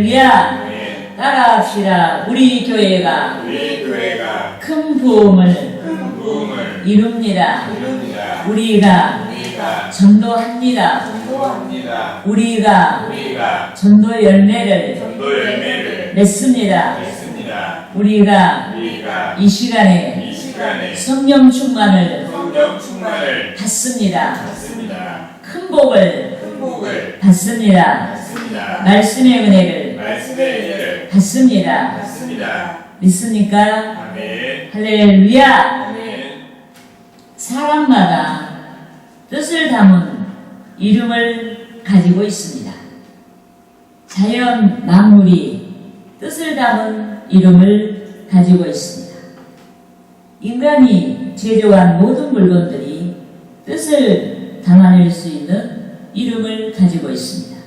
할렐루야. 따라합시다. 우리 교회가 큰 부흥을 이룹니다. 우리가 전도합니다. 우리가 전도 열매를 맺습니다. 우리가 이 시간에 성령 충만을 받습니다. 큰 복을 받습니다. 말씀의 은혜를 받습니다. 믿습니까? 할렐루야. 사람마다 뜻을 담은 이름을 가지고 있습니다. 자연 만물이 뜻을 담은 이름을 가지고 있습니다. 인간이 제조한 모든 물건들이 뜻을 담아낼 수 있는 이름을 가지고 있습니다.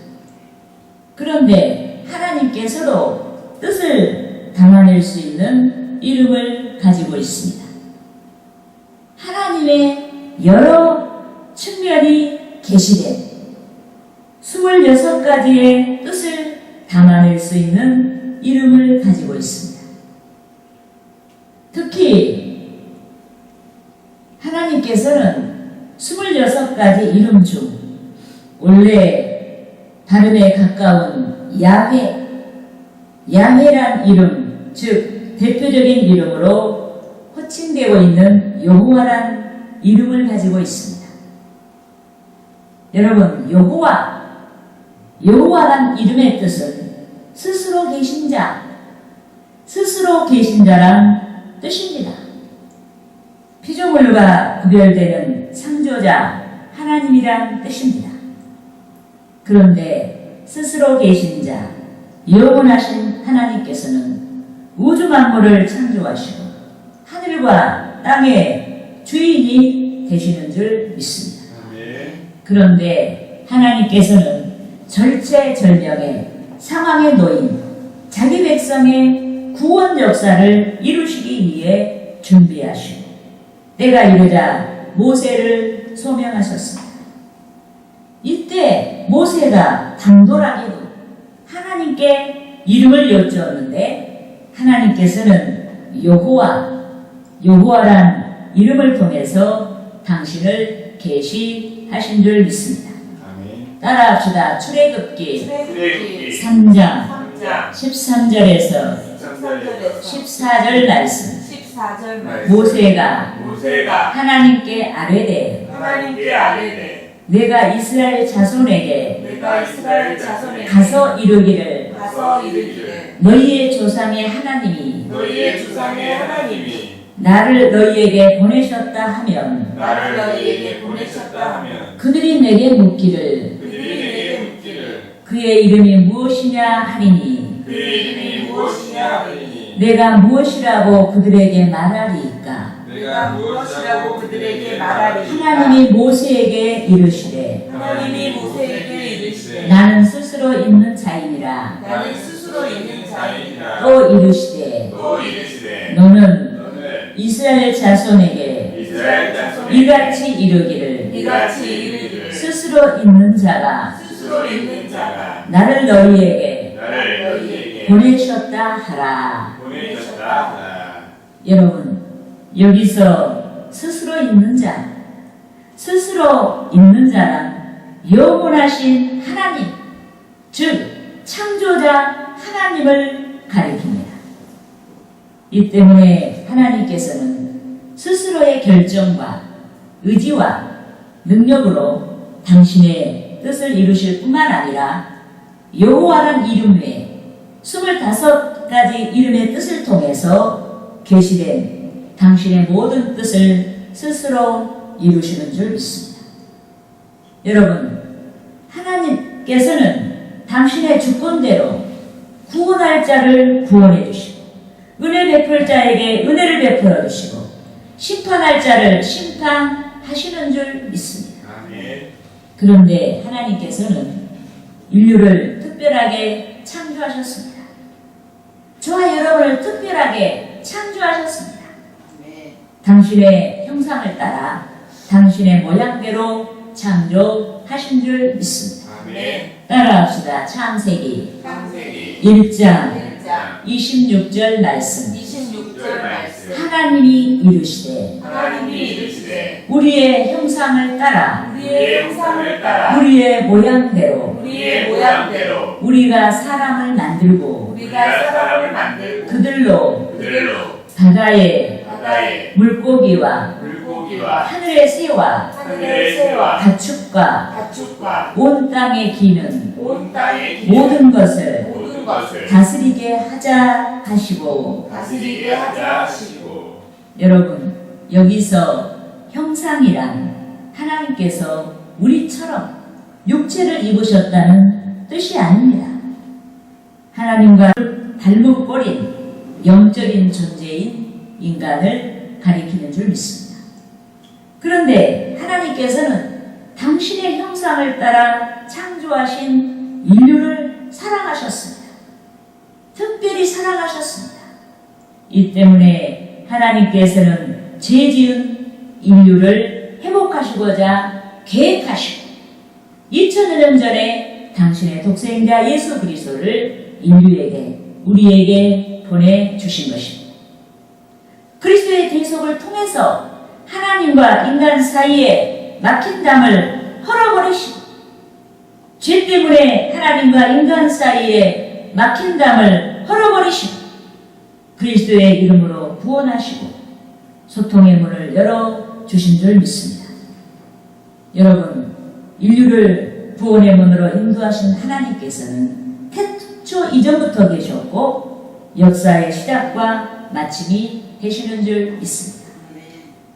그런데 하나님께서도 뜻을 담아낼 수 있는 이름을 가지고 있습니다. 하나님의 여러 측면이 계시되 26가지의 뜻을 담아낼 수 있는 이름을 가지고 있습니다. 특히 하나님께서는 26가지 이름 중 원래 발음에 가까운 야훼란 이름, 즉 대표적인 이름으로 호칭되고 있는 여호와란 이름을 가지고 있습니다. 여러분, 여호와란 이름의 뜻은 스스로 계신 자란 뜻입니다. 피조물과 구별되는 창조자 하나님이란 뜻입니다. 그런데 스스로 계신 자, 영원하신 하나님께서는 우주 만물을 창조하시고 하늘과 땅의 주인이 되시는 줄 믿습니다. 그런데 하나님께서는 절체절명의 상황에 놓인 자기 백성의 구원 역사를 이루시기 위해 준비하시고 때가 이르자 모세를 소명하셨습니다. 이때 모세가 당돌하게도 하나님께 이름을 여쭈었는데 하나님께서는 여호와란 이름을 통해서 당신을 계시하신 줄 믿습니다. 따라합시다. 출애굽기 3장 13절에서 14절 말씀. 모세가 하나님께 아뢰되 내가 이스라엘 자손에게 가서 이르기를 너희의 조상의 하나님이 나를 너희에게 보내셨다 하면 그들이 내게 묻기를 그의 이름이 무엇이냐 하리니 내가 무엇이라고 그들에게 말하리이까. 하나님이 모세에게 이르시되 나는 스스로 있는 자이니라. 또 이르시되 너는 이스라엘 자손에게 이같이 이르기를 스스로 있는 자가 나를 너희에게 보내셨다 하라. 여러분, 여기서 스스로 있는 자란 영원하신 하나님, 즉 창조자 하나님을 가리킵니다. 이 때문에 하나님께서는 스스로의 결정과 의지와 능력으로 당신의 뜻을 이루실 뿐만 아니라 여호와란 이름 외에 25가지 이름의 뜻을 통해서 계시된 당신의 모든 뜻을 스스로 이루시는 줄 믿습니다. 여러분, 하나님께서는 당신의 주권대로 구원할 자를 구원해 주시고 은혜 베풀 자에게 은혜를 베풀어 주시고 심판할 자를 심판하시는 줄 믿습니다. 그런데 하나님께서는 인류를 특별하게 창조하셨습니다. 저와 여러분을 특별하게 창조하셨습니다. 당신의 형상을 따라 당신의 모양대로 창조하신 줄 믿습니다. 아멘. 따라합시다. 창세기 창세기 1장 1장 26절 말씀. 26절 말씀. 하나님이 이르시되 하나님이 이르시되 우리의 형상을 따라 우리의 형상을 따라 우리의 모양대로 우리의 모양대로 우리가 사람을 만들고 우리가 사람을 만들고 그들로 그들로 바다의 바다의 물고기와 물고기와 하늘의 새와 하늘의 새와 가축과 가축과 온 땅에 기는 온 땅의 기는 모든 것을 모든 것을 다스리게 하자 하시고. 다스리게 하자 하시고. 여러분, 여기서 형상이란 하나님께서 우리처럼 육체를 입으셨다는 뜻이 아닙니다. 하나님과 닮은 영적인 존재인 인간을 가리키는 줄 믿습니다. 그런데 하나님께서는 당신의 형상을 따라 창조하신 인류를 사랑하셨습니다. 특별히 사랑하셨습니다. 이 때문에 하나님께서는 죄 지은 인류를 회복하시고자 계획하시고 2000년 전에 당신의 독생자 예수 그리스도를 인류에게, 우리에게 보내주신 것입니다. 그리스도의 대속을 통해서 하나님과 인간 사이에 막힌 담을 헐어버리시고, 죄 때문에 하나님과 인간 사이에 막힌 담을 헐어버리시고, 그리스도의 이름으로 구원하시고 소통의 문을 열어주신 줄 믿습니다. 여러분, 인류를 구원의 문으로 인도하신 하나님께서는 태초 이전부터 계셨고 역사의 시작과 마침이 되시는 줄 믿습니다.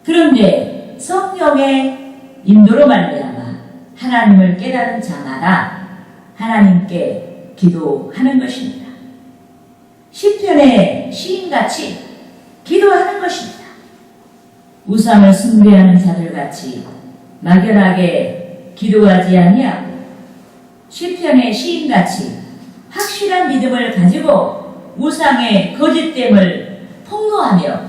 그런데 성령의 인도로 말미암아 하나님을 깨달은 자마다 하나님께 기도하는 것입니다. 시편의 시인같이 기도하는 것입니다. 우상을 숭배하는 자들같이 막연하게 기도하지 아니하고 시편의 시인같이 확실한 믿음을 가지고 우상의 거짓됨을 폭로하며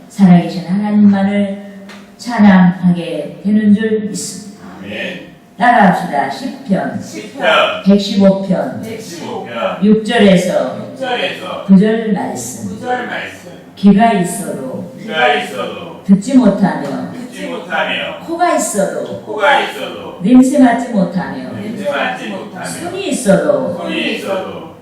살아계신 하나님만을 찬양하게 되는 줄 믿습니다. 아멘. 따라합시다. 시편 115편 115편 6절에서 6절에서 9절 말씀. 9절 말씀. 귀가 있어도 귀가 있어도 듣지 못하며 듣지 못하며 코가 있어도 코가 있어도 냄새 맡지 못하며 냄새 맡지 못하며 손이 있어도 손이 있어도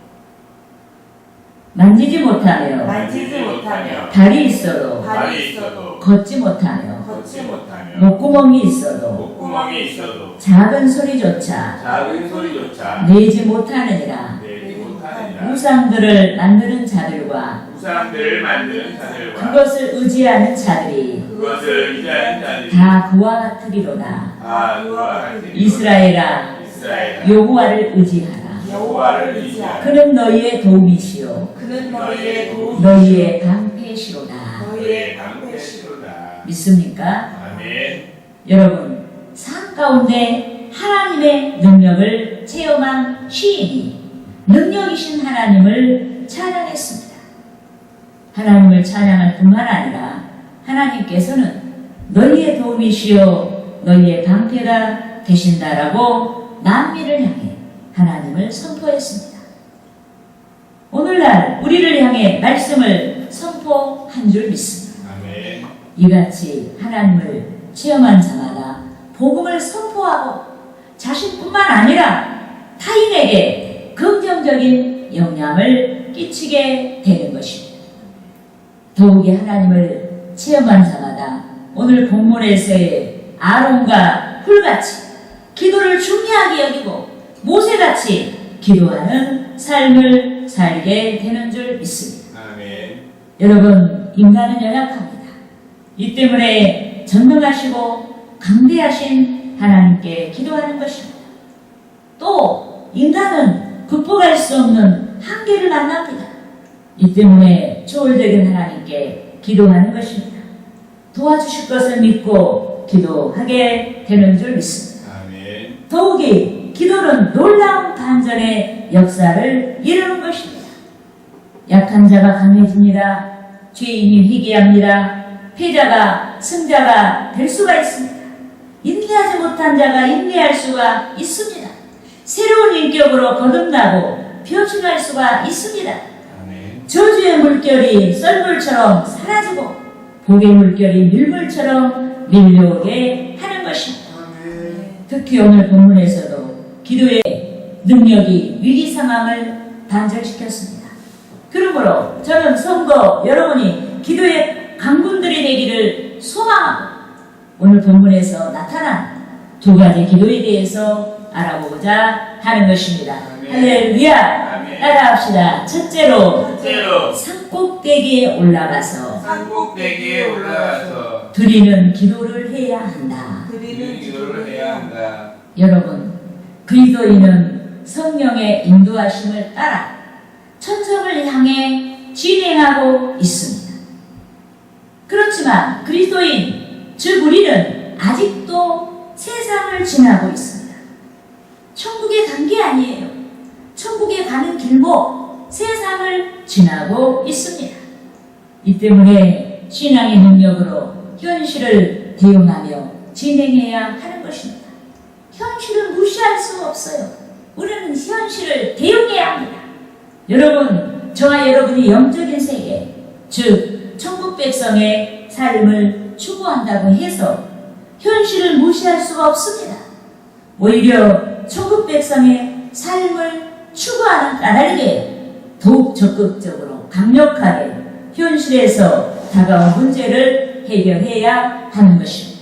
만지지 못하며 만지지 못하며 발이 있어도 발이 있어도 걷지 못하며 걷지 못하며 목구멍이 있어도 목구멍이 있어도 작은 소리조차 작은 소리조차 내지 못하느니라. 내지 못하느니라. 우상들을 만드는 자들과 우상들을 만드는 자들과 그것을 의지하는 자들이 그것을 의지하는 자들이 다 그와 같으리로다. 다 그와 같으리로다. 이스라엘아, 이스라엘아, 여호와를 의지하라. 여호와를 의지하라. 그는 너희의 도움이시요 그는 너희의 도움, 너희의 방패시로다. 너희의 방패시로다. 믿습니까? 아멘. 여러분, 삶 가운데 하나님의 능력을 체험한 시인이 능력이신 하나님을 찬양했습니다. 하나님을 찬양할 뿐만 아니라 하나님께서는 너희의 도움이시요 너희의 방패가 되신다라고 만민을 향해 하나님을 선포했습니다. 오늘날 우리를 향해 말씀을 선포한 줄 믿습니다. 아멘. 이같이 하나님을 체험한 자마다 복음을 선포하고 자신뿐만 아니라 타인에게 긍정적인 영향을 끼치게 되는 것입니다. 더욱이 하나님을 체험한 자마다 오늘 본문에서의 아론과 훌같이 기도를 중요하게 여기고 모세같이 기도하는 삶을 살게 되는 줄 믿습니다. 아멘. 여러분, 인간은 연약합니다. 이 때문에 전능하시고 강대하신 하나님께 기도하는 것입니다. 또 인간은 극복할 수 없는 한계를 만납니다. 이 때문에 초월적인 하나님께 기도하는 것입니다. 도와주실 것을 믿고 기도하게 되는 줄 믿습니다. 아멘. 더욱이 기도는 놀라운 반전의 역사를 이루는 것입니다. 약한 자가 강해집니다. 죄인이 회개합니다. 패자가 승자가 될 수가 있습니다. 인내하지 못한 자가 인내할 수가 있습니다. 새로운 인격으로 거듭나고 표준할 수가 있습니다. 아멘. 저주의 물결이 썰물처럼 사라지고 복의 물결이 밀물처럼 밀려오게 하는 것입니다. 특히 오늘 본문에서도 기도의 능력이 위기 상황을 단절시켰습니다. 그러므로 저는 성도 여러분이 기도의 강군들이 되기를 소망하고 오늘 본문에서 나타난 두 가지 기도에 대해서 알아보고자 하는 것입니다. 아멘. 할렐루야! 아멘. 따라합시다. 첫째로 첫째로 산꼭대기에 올라가서 산꼭대기에 올라가서 드리는 기도를 해야 한다. 드리는 기도를 해야 한다. 여러분, 그리스도인은 성령의 인도하심을 따라 천성을 향해 진행하고 있습니다. 그렇지만 그리스도인, 즉 우리는 아직도 세상을 지나고 있습니다. 천국에 간 게 아니에요. 천국에 가는 길목, 세상을 지나고 있습니다. 이 때문에 신앙의 능력으로 현실을 대응하며 진행해야 하는 것입니다. 현실을 무시할 수 없어요. 우리는 현실을 대응해야 합니다. 여러분, 저와 여러분이 영적인 세계, 즉 천국 백성의 삶을 추구한다고 해서 현실을 무시할 수가 없습니다. 오히려 천국 백성의 삶을 추구하는 까닭에 더욱 적극적으로 강력하게 현실에서 다가온 문제를 해결해야 하는 것입니다.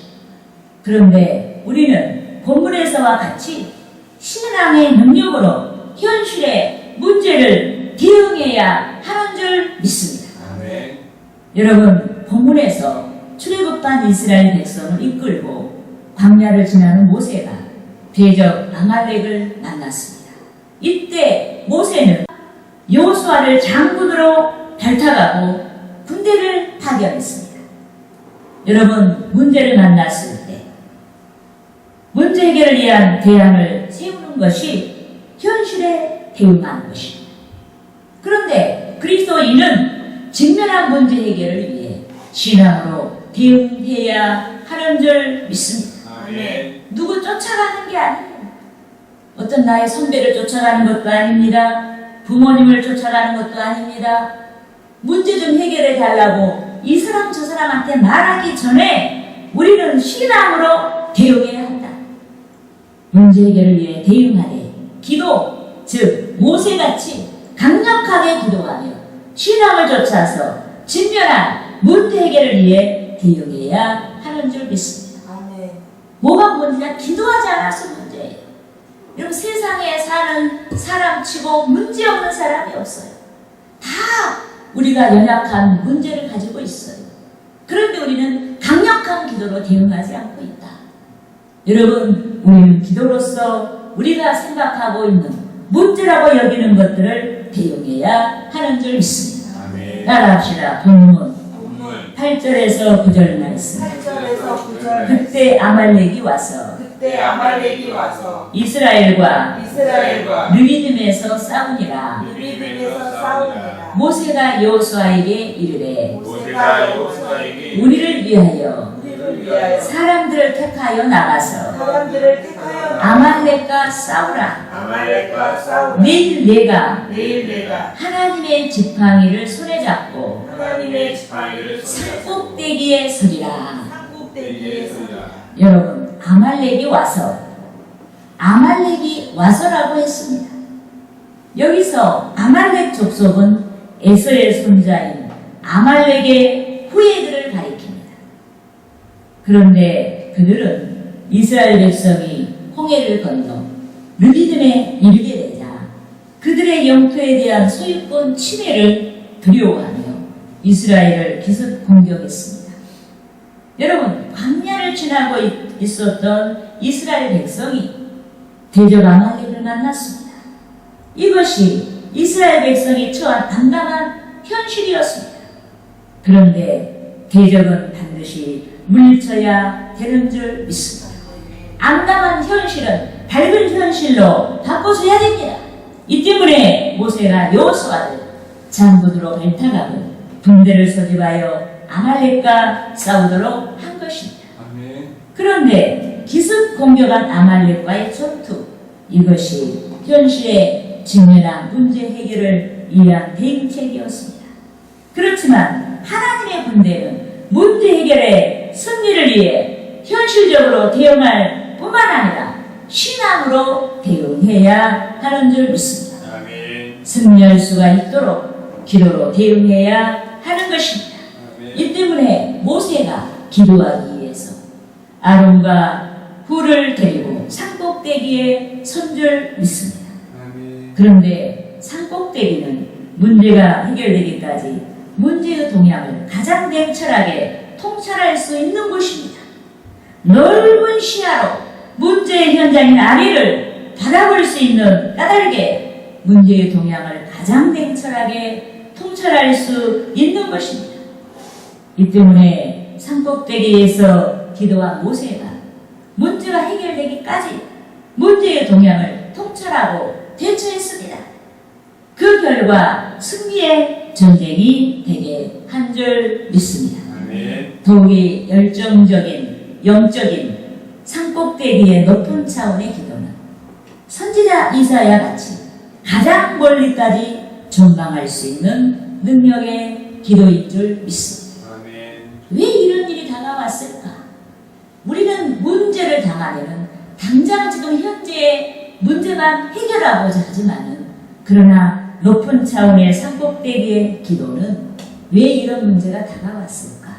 그런데 우리는 본문에서와 같이 신앙의 능력으로 현실의 문제를 대응해야 하는 줄 믿습니다. 아멘. 여러분, 본문에서 출애굽한 이스라엘 백성을 이끌고 광야를 지나는 모세가 대적 아말렉을 만났습니다. 이때 모세는 여호수아를 장군으로 발탁하고 군대를 파견했습니다. 여러분, 문제를 만났을 때 문제 해결을 위한 대안을 세우는 것이 현실에 대응하는 것입니다. 그런데 그리스도인은 직면한 문제 해결을 위해 신앙으로 대응해야 하는 줄 믿습니다. 아멘. 누구 쫓아가는 게 아니에요. 어떤 나의 선배를 쫓아가는 것도 아닙니다. 부모님을 쫓아가는 것도 아닙니다. 문제 좀 해결해 달라고 이 사람 저 사람한테 말하기 전에 우리는 신앙으로 대응해야 한다. 문제 해결을 위해 대응하되 기도, 즉 모세같이 강력하게 기도하며 신앙을 좇아서 직면한 문제 해결을 위해 대응해야 하는 줄 믿습니다. 아멘. 뭐가 문제냐? 기도하지 않아서 문제예요. 여러분, 세상에 사는 사람치고 문제없는 사람이 없어요. 다 우리가 연약한 문제를 가지고 있어요. 그런데 우리는 강력한 기도로 대응하지 않고 있다. 여러분, 우리는 기도로서 우리가 생각하고 있는 문제라고 여기는 것들을 대응해야 하는 줄 믿습니다. 아멘. 따라합시다. 본문 본문 8절에서 9절 말씀. 8절에서 9절. 그때 아말렉이 와서 그때 아말렉이 와서 이스라엘과 이스라엘과 르비딤에서 싸우니라. 루비딤에서 싸우니라. 모세가 여호수아에게 이르되 모세가 여호수아에게 우리를 위하여 우리를 위하여 사람들을 택하여 나가서 사람들을 택하여 아말렉과 싸우라. 아말렉과 싸우라. 내일 내가 내일 내가 하나님의 지팡이를 손에 잡고 하나님의 지팡이를 손에 잡고 산꼭대기에 서리라. 산꼭대기에 서리라. 여러분, 아말렉이 와서라고 했습니다. 여기서 아말렉 족속은 에서의 손자인 아말렉의 후예들을 가리킵니다. 그런데 그들은 이스라엘 백성이 홍해를 건너 르비딤에 이르게 되자 그들의 영토에 대한 소유권 침해를 두려워하며 이스라엘을 기습 공격했습니다. 여러분, 광야를 지나고 있었던 이스라엘 백성이 대적 아말렉을 만났습니다. 이것이 이스라엘 백성이 처한 담담한 현실이었습니다. 그런데 대적은 반드시 물리쳐야 되는 줄 믿습니다. 암담한 현실은 밝은 현실로 바꿔줘야 됩니다. 이 때문에 모세가 여호수아를 장군으로 발탁하고 군대를 소집하여 아말렉과 싸우도록 한 것입니다. 아멘. 그런데 기습 공격한 아말렉과의 전투, 이것이 현실에 직면한 문제 해결을 위한 대응책이었습니다. 그렇지만 하나님의 군대는 문제 해결의 승리를 위해 현실적으로 대응할 뿐만 아니라 신앙으로 대응해야 하는 줄 믿습니다. 아멘. 승리할 수가 있도록 기도로 대응해야 하는 것입니다. 이 때문에 모세가 기도하기 위해서 아론과 훌을 데리고 산꼭대기에 선 줄 믿습니다. 그런데 산꼭대기는 문제가 해결되기까지 문제의 동향을 가장 냉철하게 통찰할 수 있는 곳입니다. 넓은 시야로 문제의 현장인 아래를 바라볼 수 있는 까닭에 문제의 동향을 가장 냉철하게 통찰할 수 있는 것입니다. 이 때문에 산꼭대기에서 기도한 모세가 문제가 해결되기까지 문제의 동향을 통찰하고 대처했습니다. 그 결과 승리의 전쟁이 되게 한 줄 믿습니다. 아멘. 더욱이 열정적인 영적인 산꼭대기의 높은 차원의 기도는 선지자 이사야 같이 가장 멀리까지 전망할 수 있는 능력의 기도인 줄 믿습니다. 아멘. 왜 이런 일이 다가왔을까? 우리는 문제를 당하면 당장 지금 현재의 문제만 해결하고자 하지만은 그러나 높은 차원의 산꼭대기의 기도는 왜 이런 문제가 다가왔을까?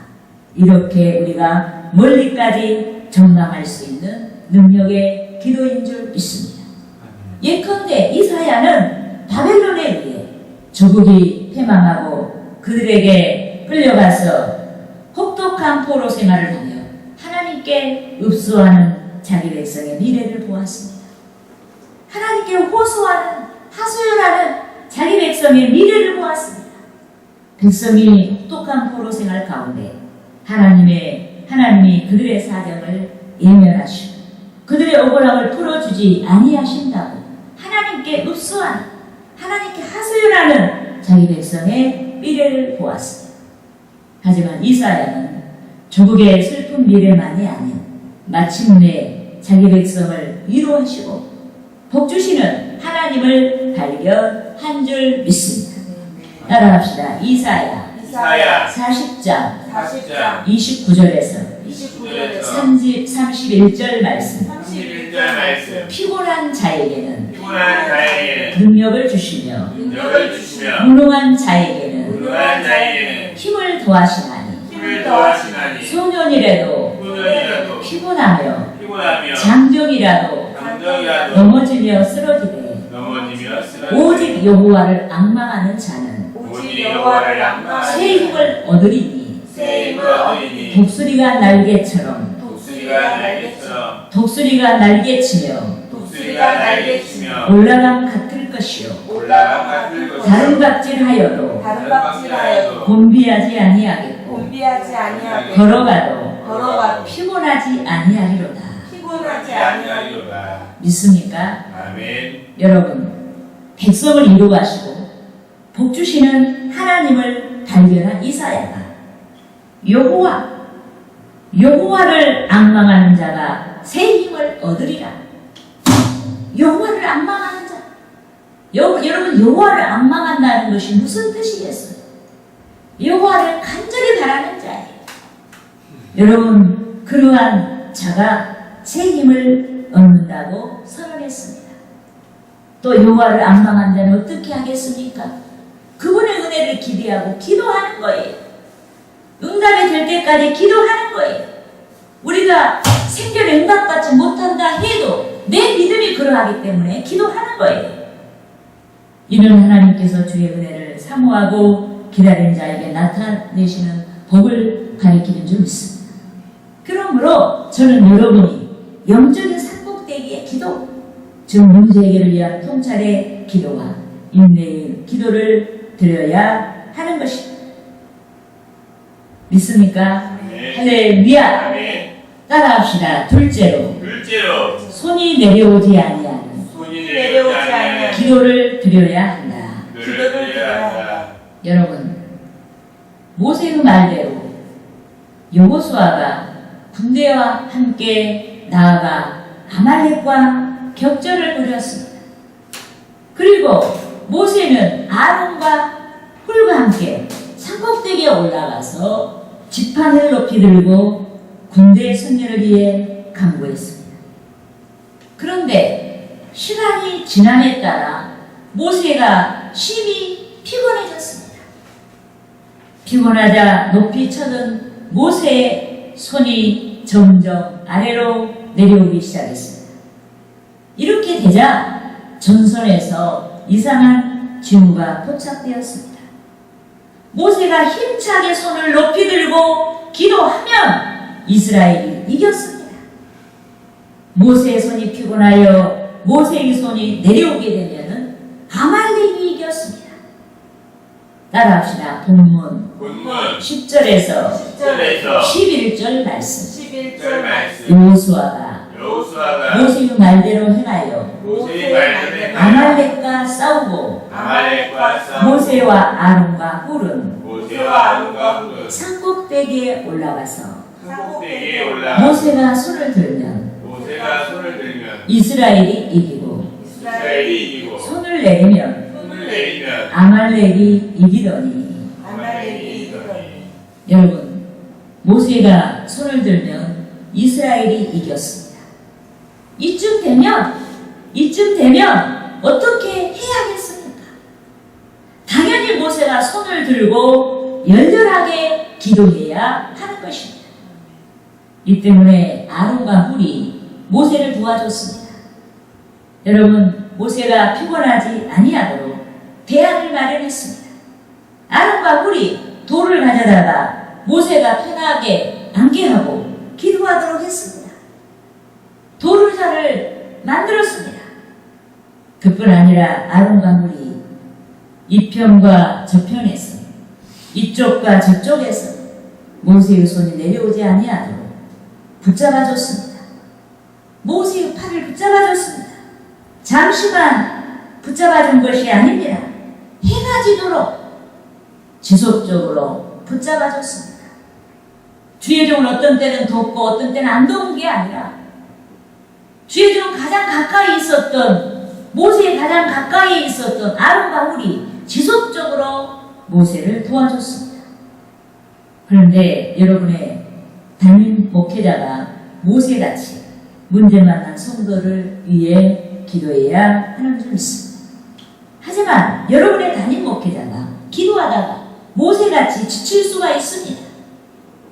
이렇게 우리가 멀리까지 전망할 수 있는 능력의 기도인 줄 믿습니다. 예컨대 이사야는 바벨론에 의해 조국이 패망하고 그들에게 끌려가서 혹독한 포로 생활을 하며 하나님께 읍소하는 자기 백성의 미래를 보았습니다. 하나님께 호소하는 하소연하는 자기 백성의 미래를 보았습니다. 백성이 혹독한 포로 생활 가운데 하나님이 그들의 사정을 예면하시고 그들의 억울함을 풀어주지 아니하신다고 하나님께 읍소하는 하나님께 하소연하는 자기 백성의 미래를 보았습니다. 하지만 이사야는 조국의 슬픈 미래만이 아닌 마침내 자기 백성을 위로하시고 복주시는 하나님을 발견한 줄 믿습니다. 따라합시다. 이사야 이사야 40장 40장 29절에서 29절에서 31절 말씀. 31절 말씀. 피곤한 자에게는 피곤한 자에게는 능력을 주시며 능력을 주시며 무능한 자에게는 무능한 자에게는 힘을 더하시나니 힘을 더하시나니 소년이라도 소년이라도 피곤하며 피곤하며 장정이라도 장정이라도 넘어지며 쓰러지되 넘어지며 오직 여호와를 악망하는 자는 오직 여호와를 새 악망하는 힘을 얻으리니 새 힘을 얻으니 독수리가 날개처럼 독수리가 날개처럼 독수리가 날개치며 독수리가 날개치며 올라감 같을 것이요 올라감 같을 것이요 다른 각질하여도 다른 박질하여도 곤비하지 아니하겠고 곤비하지 아니하고 걸어가도 피곤하지 아니하리로다. 피곤하지 아니하고 아니하리로다. 믿습니까? 아멘. 여러분, 백성을 이루하시고 복주시는 하나님을 발견한 이사야가 여호와를 악망하는 자가 새 힘을 얻으리라. 여호와를 악망하는 자. 여러분, 여호와를 악망한다는 것이 무슨 뜻이겠어요? 여호와를 간절히 바라는 자예요. 여러분, 그러한 자가 새 힘을 얻는다고 선언했습니다. 또 여호와를 악망한 자는 어떻게 하겠습니까? 그분의 은혜를 기대하고 기도하는 거예요. 응답이 될 때까지 기도하는 거예요. 우리가 생전에 응답받지 못한다 해도 내 믿음이 그러하기 때문에 기도하는 거예요. 이는 하나님께서 주의 은혜를 사모하고 기다린 자에게 나타내시는 복을 가리키는 줄 믿습니다. 그러므로 저는 여러분이 영적인 산꼭대기의 기도, 즉 문제 해결을 위한 통찰의 기도와 인내의 기도를 드려야 하는 것입니다. 믿습니까? 아멘. 할렐루야. 아멘. 따라합시다. 둘째로 둘째로 손이 내려오지 아니하는 손이 내려오지 내려오지 않는 기도를 드려야 한다. 기도를 드려야 한다. 여러분, 모세의 말대로 여호수아가 군대와 함께 나아가 아말렉과 격전을 벌였습니다. 그리고 모세는 아론과 홀과 함께 산꼭대기에 올라가서 지팡이를 높이 들고 군대의 승리를 위해 간구했습니다. 그런데 시간이 지남에 따라 모세가 심히 피곤해졌습니다. 피곤하자 높이 쳐든 모세의 손이 점점 아래로 내려오기 시작했습니다. 이렇게 되자 전선에서 이상한 징후가 포착되었습니다. 모세가 힘차게 손을 높이 들고 기도하면 이스라엘이 이겼습니다. 모세의 손이 피곤하여 모세의 손이 내려오게 되면 아말렉이 이겼습니다. 따라합시다. 본문 본문 10절에서 10절에서 11절 말씀. 11절 말씀. 여호수아가 여호수아가 모세의 말대로 행하여 모세의 말대로 행하여 아말렉과 싸우고 아말렉과 싸우고 모세와 아론과 훌은 모세와 아론과 훌은 산꼭대기에 올라가서 산꼭대기에 올라 모세가 손을 들면 모세가 손을 들면 이스라엘이 이기고 이스라엘이 이기고 손을 내리면 손을 내리면 아말렉이 이기더니 아말렉이 이기더니. 여러분 모세가 손을 들면 이스라엘이 이겼습니다. 이쯤 되면 어떻게 해야겠습니까? 당연히 모세가 손을 들고 열렬하게 기도해야 하는 것입니다. 이 때문에 아론과 훌이 모세를 도와줬습니다. 여러분 모세가 피곤하지 아니하도록 대안을 마련했습니다. 아론과 훌이 돌을 가져다가 모세가 편하게 앉게 하고 기도하도록 했습니다. 도르자를 만들었습니다. 그뿐 아니라 아론과 훌이 이편과 저편에서 이쪽과 저쪽에서 모세의 손이 내려오지 아니하도록 붙잡아줬습니다. 모세의 팔을 붙잡아줬습니다. 잠시만 붙잡아준 것이 아닙니다. 해가 지도록 지속적으로 붙잡아줬습니다. 주의 종은 어떤 때는 돕고 어떤 때는 안 도운 게 아니라 주의 종은 가장 가까이 있었던 모세의 가장 가까이 있었던 아론과 훌이 지속적으로 모세를 도와줬습니다. 그런데 여러분의 담임 목회자가 모세같이 문제 만난 성도를 위해 기도해야 하는 줄 믿습니다. 하지만 여러분의 담임 목회자가 기도하다가 모세같이 지칠 수가 있습니다.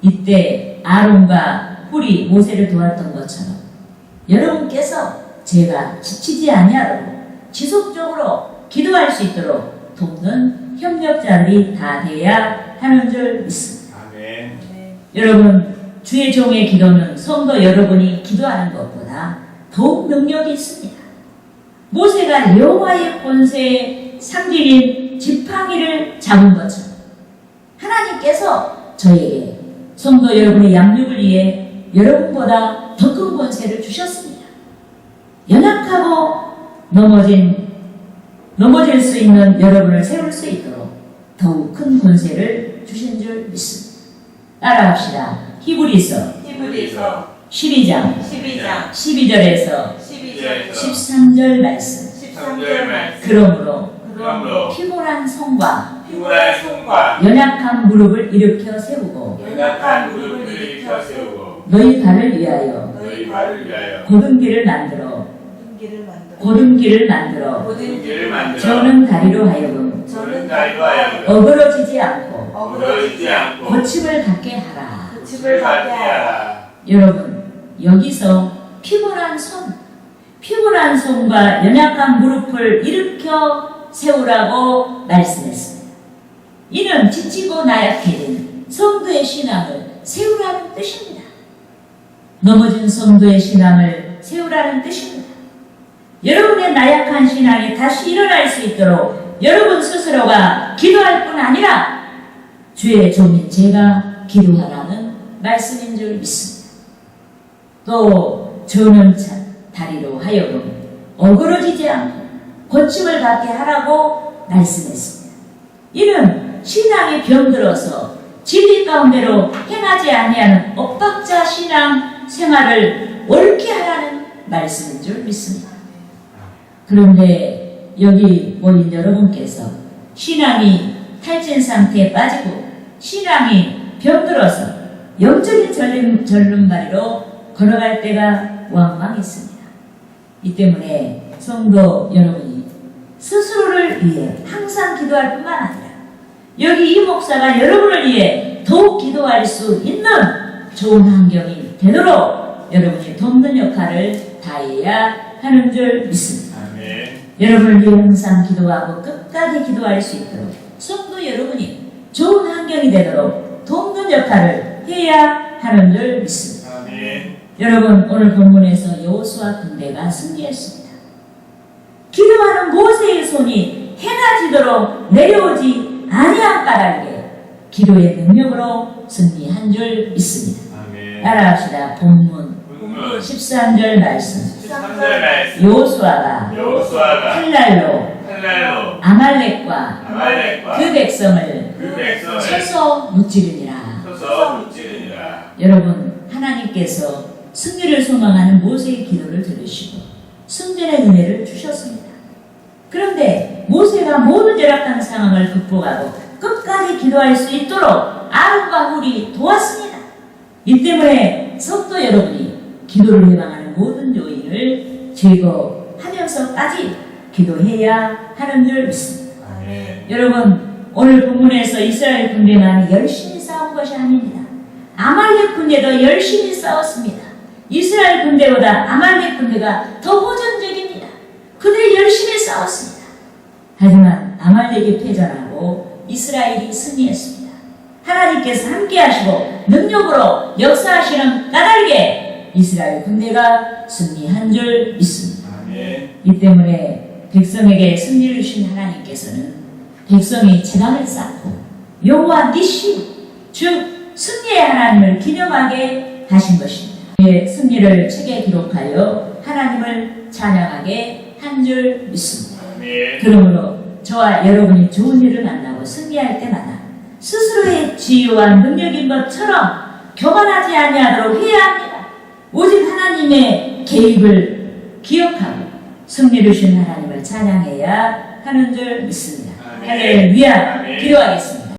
이때 아론과 훌이 모세를 도왔던 것처럼 여러분께서 제가 지치지 아니하도록 지속적으로 기도할 수 있도록 돕는 협력자들이 다 돼야 하는 줄 믿습니다. 아멘. 여러분 주의 종의 기도는 성도 여러분이 기도하는 것보다 더욱 능력이 있습니다. 모세가 여호와의 권세의 상징인 지팡이를 잡은 것처럼 하나님께서 저에게 성도 여러분의 양육을 위해 여러분보다 더 큰 권세를 주셨습니다. 연약하고 넘어질 수 있는 여러분을 세울 수 있도록 더욱 큰 권세를 주신 줄 믿습니다. 따라합시다. 히브리서 12장 12절에서 13절 말씀. 13절 말씀. 그러므로 그러므로 피곤한 손과 피곤한 손과 연약한 무릎을 일으켜 세우고 연약한 무릎을 일으켜 세우고 너희 발을 위하여 너희 발을 위하여 고든 길을 만들어 모든 길을 만들어 고든 길을 만들어 저는 저는 다리로 하여금 저는 다리로 하여금 어그러지지 않고 어그러지지 않고 고침을 받게 하라. 집을 받게 하라. 여러분 여기서 피곤한 손과 연약한 무릎을 일으켜 세우라고 말씀했습니다. 이는 지치고 나약해진 성도의 신앙을 세우라는 뜻입니다. 넘어진 성도의 신앙을 세우라는 뜻입니다. 여러분의 나약한 신앙이 다시 일어날 수 있도록 여러분 스스로가 기도할 뿐 아니라 주의 종인 제가 기도하라는 말씀인 줄 믿습니다. 또 저는 다리로 하여금 어그러지지 않고 고침을 받게 하라고 말씀했습니다. 이는 신앙이 병들어서 진리 가운데로 행하지 아니하는 엇박자 신앙 생활을 옳게 하라는 말씀인 줄 믿습니다. 그런데 여기 모인 여러분께서 신앙이 탈진 상태에 빠지고 신앙이 병들어서 영적인 절름발이로 걸어갈 때가 왕왕 있습니다. 이 때문에 성도 여러분이 스스로를 위해 항상 기도할 뿐만 아니라 여기 이 목사가 여러분을 위해 더욱 기도할 수 있는 좋은 환경이 되도록 여러분이 돕는 역할을 다해야 하는 줄 믿습니다. 아멘. 여러분을 위해 항상 기도하고 끝까지 기도할 수 있도록 성도 여러분이 좋은 환경이 되도록 돕는 역할을 해야 하는 줄 믿습니다. 아멘. 여러분 오늘 본문에서 여호수아 군대가 승리했습니다. 기도하는 모세의 손이 해가 지도록 내려오지 아니한 까닭에 기도의 능력으로 승리한 줄 믿습니다. 아멘. 따라합시다. 본문 본문 13절 말씀. 13절 말씀. 여호수아가 여호수아가 칼날로 아말렉과 아말렉과 그 백성을 그 백성을 쳐서 무찌르니라. 쳐서 무찌르니라. 여러분 하나님께서 승리를 소망하는 모세의 기도를 들으시고 승전의 은혜를 주셨습니다. 그런데 모세가 모든 열악한 상황을 극복하고 끝까지 기도할 수 있도록 아론과 훌이 도왔습니다. 이 때문에 성도 여러분이 기도를 해방하는 모든 요인을 제거하면서까지 기도해야 하는 줄 믿습니다. 아멘. 여러분 오늘 본문에서 이스라엘 군대만 열심히 싸운 것이 아닙니다. 아말렉 군대도 열심히 싸웠습니다. 이스라엘 군대보다 아말렉 군대가 더 호전적입니다. 그들이 열심히 싸웠습니다. 하지만 아말렉이 패전하고 이스라엘이 승리했습니다. 하나님께서 함께 하시고 능력으로 역사하시는 까닭에 이스라엘 군대가 승리한 줄 믿습니다. 아멘. 이 때문에 백성에게 승리를 주신 하나님께서는 백성이 재단을 쌓고 여호와 니시 즉 승리의 하나님을 기념하게 하신 것입니다. 그의 승리를 책에 기록하여 하나님을 찬양하게 한 줄 믿습니다. 아멘. 그러므로 저와 여러분이 좋은 일을 만나고 승리할 때마다 스스로의 지혜와 능력인 것처럼 교만하지 아니하도록 해야 합니다. 오직 하나님의 개입을 기억하고 승리를 주신 하나님을 찬양해야 하는 줄 믿습니다. 아멘. 할렐루야. 아멘. 기도하겠습니다.